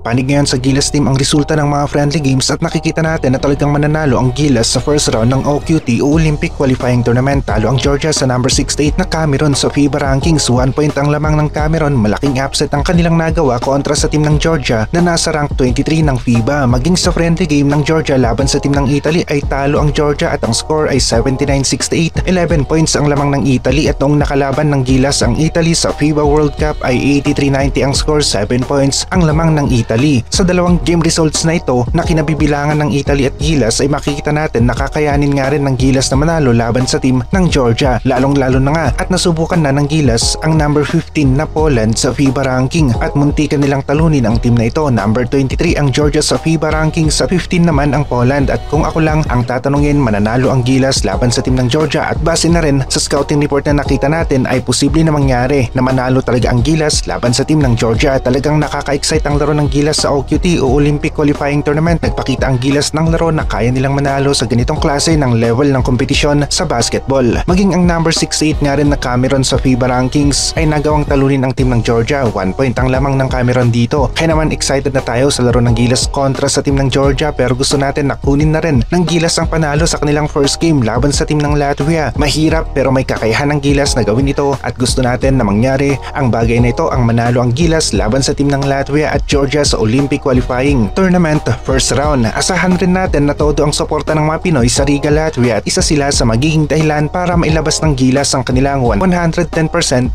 Panig ngayon sa Gilas team ang resulta ng mga friendly games at nakikita natin na talagang mananalo ang Gilas sa first round ng OQT o Olympic Qualifying Tournament. Talo ang Georgia sa number 68 na Cameroon sa FIBA rankings. 1 point ang lamang ng Cameroon. Malaking upset ang kanilang nagawa kontra sa team ng Georgia na nasa rank 23 ng FIBA. Maging sa friendly game ng Georgia laban sa team ng Italy ay talo ang Georgia at ang score ay 79-68. 11 points ang lamang ng Italy at noong nakalaban ng Gilas ang Italy sa FIBA World Cup ay 83-90 ang score, 7 points ang lamang ng Italy. Sa dalawang game results na ito na kinabibilangan ng Italy at Gilas ay makikita natin na kakayanin nga rin ng Gilas na manalo laban sa team ng Georgia. Lalong-lalo na nga at nasubukan na ng Gilas ang number 15 na Poland sa FIBA ranking at muntikan nilang talunin ang team na ito. Number 23 ang Georgia sa FIBA ranking, sa 15 naman ang Poland at kung ako lang ang tatanungin, mananalo ang Gilas laban sa team ng Georgia at base na rin sa scouting report na nakita natin ay posible na mangyari na manalo talaga ang Gilas laban sa team ng Georgia. Talagang nakaka-excite ang laro ng Gilas sa OQT o Olympic Qualifying Tournament. Nagpakita ang Gilas ng laro na kaya nilang manalo sa ganitong klase ng level ng kompetisyon sa basketball. Maging ang number 68 nga rin na Cameroon sa FIBA rankings ay nagawang talunin ang team ng Georgia. 1 point ang lamang ng Cameroon dito. Kaya naman excited na tayo sa laro ng Gilas kontra sa team ng Georgia, pero gusto natin na kunin na rin ng Gilas ang panalo sa kanilang first game laban sa team ng Latvia. Mahirap pero may kakayahan ng Gilas na gawin ito at gusto natin na mangyari ang bagay na ito, ang manalo ang Gilas laban sa team ng Latvia at Georgia sa Olympic Qualifying Tournament first round. Asahan rin natin na todo ang suporta ng mga Pinoy sa Riga, Latvia at isa sila sa magiging dahilan para mailabas ng Gilas ang kanilang 110%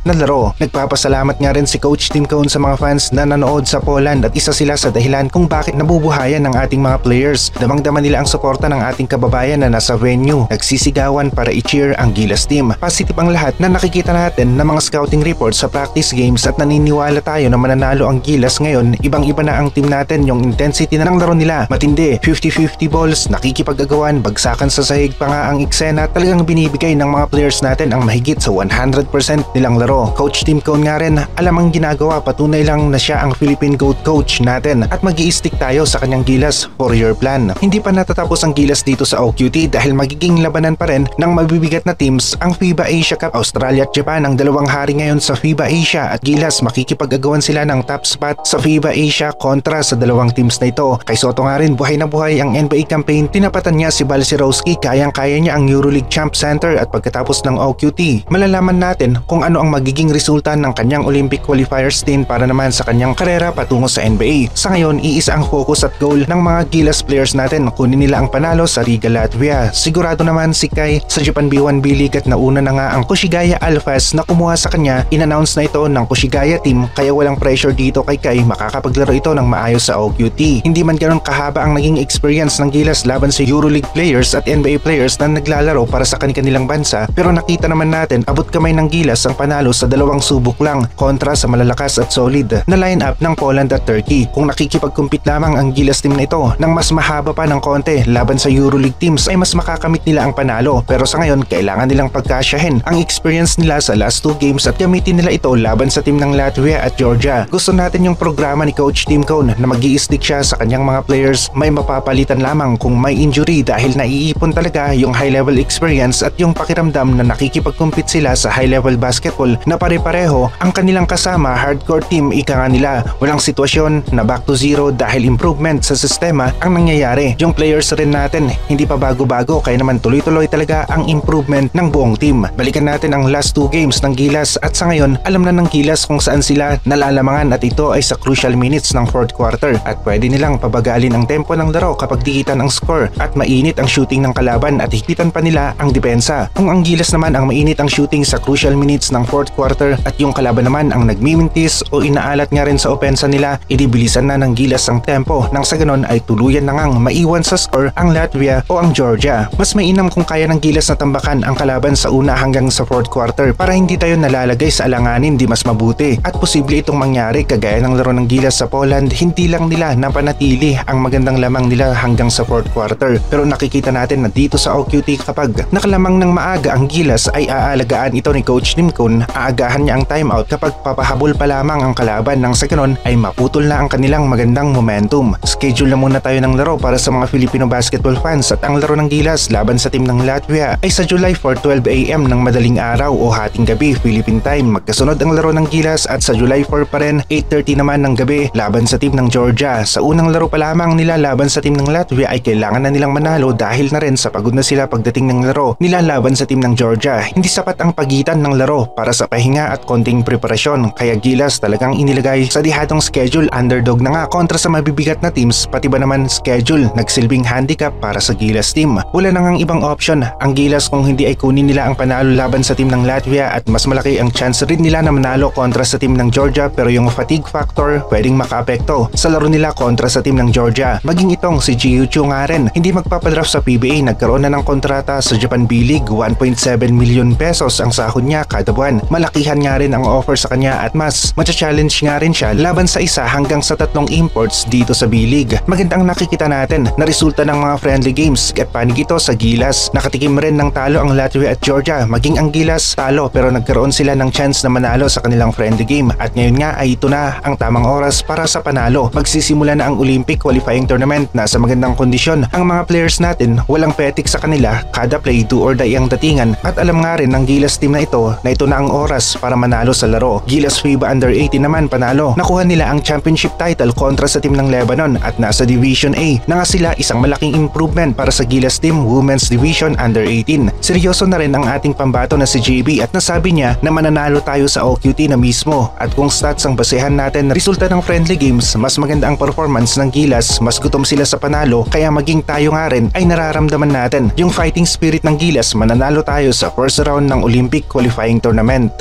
na laro. Nagpapasalamat nga rin si Coach Tim Cone sa mga fans na nanood sa Poland at isa sila sa dahilan kung bakit nabubuhayan ng ating mga players. Damang-dama nila ang suporta ng ating kababayan na nasa venue. Nagsisigawan para i-cheer ang Gilas team. Positive ang lahat na nakikita natin ng mga scouting reports sa practice games at naniniwala tayo na mananalo ang Gilas ngayon. Ibang-iba na ang team natin, yung intensity na ng laro nila. Matindi, 50-50 balls, nakikipag-agawan, bagsakan sa sahig pa nga ang eksena. Talagang binibigay ng mga players natin ang mahigit sa 100% nilang laro. Coach Tim Cone nga rin, alam ang ginagawa, patunay lang na siya ang Philippine GOAT coach natin at mag-i-stick tayo sa kanyang Gilas 4-year plan. Hindi pa natatapos ang Gilas dito sa OQT dahil magiging labanan pa rin ng mabibigat na teams ang FIBA Asia Cup. Australia at Japan ang dalawang hari ngayon sa FIBA Asia at Gilas makikipag-agawan sila ng top spot sa FIBA Asia kontra sa dalawang teams na ito. Kay Soto nga rin, buhay na buhay ang NBA campaign. Tinapatan niya si Balcerowski, kayang-kaya niya ang EuroLeague Champ Center at pagkatapos ng OQT, malalaman natin kung ano ang magiging resulta ng kanyang Olympic qualifier stint para naman sa kanyang karera patungo sa NBA. Sa ngayon, iisa ang focus at goal ng mga Gilas players natin, kunin nila ang panalo sa Riga, Latvia. Sigurado naman si Kai sa Japan B1 B-League at nauna na nga ang Koshigaya Alphas na kumuha sa kanya. In-announce na ito ng Koshigaya team kaya walang pressure dito kay Kai, makakapaglaro ito ng maayos sa OQT. Hindi man ganoon kahaba ang naging experience ng Gilas laban sa EuroLeague players at NBA players na naglalaro para sa kanilang bansa, pero nakita naman natin abot kamay ng Gilas ang panalo sa dalawang subok lang kontra sa malalakas at solid na lineup ng Poland at Turkey. Kung nakikipag-compete lamang ang Gilas team na ito ng mas mahaba pa ng konti laban sa EuroLeague teams ay mas makakamit nila ang panalo, pero sa ngayon kailangan nilang pagkasyahin ang experience nila sa last 2 games at gamitin nila ito laban sa team ng Latvia at Georgia. Gusto natin yung programa ni Coach Tim Cone na mag-i-stick siya sa kanyang mga players. May mapapalitan lamang kung may injury dahil naiipon talaga yung high level experience at yung pakiramdam na nakikipag-compete sila sa high level basketball na pare-pareho ang kanilang kasama. Hardcore team ika nga nila. Walang sitwasyon na back to zero dahil improvement sa sistema ang nangyayari. Yung players rin natin hindi pa bago-bago kaya naman tuloy-tuloy talaga ang improvement ng buong team. Balikan natin ang last 2 games ng Gilas at sa ngayon alam na ng Gilas kung saan sila nalalamangan at ito ay sa crucial minutes ng 4th quarter at pwede nilang pabagalin ang tempo ng laro kapag dikitan ang score at mainit ang shooting ng kalaban at higpitan pa nila ang depensa. Kung ang Gilas naman ang mainit ang shooting sa crucial minutes ng 4th quarter at yung kalaban naman ang nagmimintis o inaalat nga rin sa opensa nila, idibilisan na ng Gilas ang tempo nang sa ganon ay tuluyan na ngang maiwan sa score ang Latvia o ang Georgia. Mas mainam kung kaya ng Gilas na tambakan ang kalaban sa una hanggang sa 4th quarter para hindi tayo nalalagay sa alanganin, di mas mabuti. At posible itong mangyari kagaya ng laro ng Gilas sa Poland, hindi lang nila napanatili ang magandang lamang nila hanggang sa 4th quarter. Pero nakikita natin na dito sa OQT kapag nakalamang ng maaga ang Gilas ay aalagaan ito ni Coach Tim Cone. Aagahan niya ang timeout kapag papahabol pa lamang ang kalaban nang sa ganon ay maputol na ang kanilang magandang momentum. Schedule na muna tayo ng laro para sa mga Filipino basketball fans at ang laro ng Gilas laban sa team ng Latvia ay sa July 4, 12 AM ng madaling araw o hating gabi Philippine time. Magkasunod ang laro ng Gilas at sa July 4 pa rin 8:30 naman ng gabi laban laban sa team ng Georgia. Sa unang laro pa lamang nila laban sa team ng Latvia ay kailangan na nilang manalo dahil na rin sa pagod na sila pagdating ng laro nila laban sa team ng Georgia. Hindi sapat ang pagitan ng laro para sa pahinga at konting preparasyon, kaya Gilas talagang inilagay sa dihadong schedule. Underdog na nga kontra sa mabibigat na teams, pati ba naman schedule nagsilbing handicap para sa Gilas team. Wala na ngang ibang option ang Gilas kung hindi ay kunin nila ang panalo laban sa team ng Latvia, at mas malaki ang chance rin nila na manalo kontra sa team ng Georgia, pero yung fatigue factor pwedeng makaapekto sa laro nila kontra sa team ng Georgia. Maging itong si Jiu Chu nga rin, hindi magpapadraft sa PBA, nagkaroon na ng kontrata sa Japan B-League. 1.7 million pesos ang sahod niya kada buwan. Malakihan nga rin ang offer sa kanya at mas matcha-challenge nga rin siya laban sa 1 hanggang sa 3 imports dito sa B-League. Magandang nakikita natin na resulta ng mga friendly games at panig ito sa Gilas. Nakatikim rin ng talo ang Latvia at Georgia, maging ang Gilas talo pero nagkaroon sila ng chance na manalo sa kanilang friendly game, at ngayon nga ay ito na ang tamang oras para sa panalo. Magsisimula na ang Olympic qualifying tournament. Nasa magandang kondisyon ang mga players natin, walang petik sa kanila, kada play do or die ang datingan, at alam nga rin ng Gilas team na ito na ang oras para manalo sa laro. Gilas FIBA Under 18 naman panalo. Nakuha nila ang championship title kontra sa team ng Lebanon at nasa Division A na nga sila, isang malaking improvement para sa Gilas team Women's Division Under 18. Seryoso na rin ang ating pambato na si JB at nasabi niya na mananalo tayo sa OQT na mismo, at kung stats ang basehan natin resulta ng friendly games, mas maganda ang performance ng Gilas, mas gutom sila sa panalo, kaya maging tayo nga rin ay nararamdaman natin yung fighting spirit ng Gilas. Mananalo tayo sa first round ng Olympic qualifying tournament.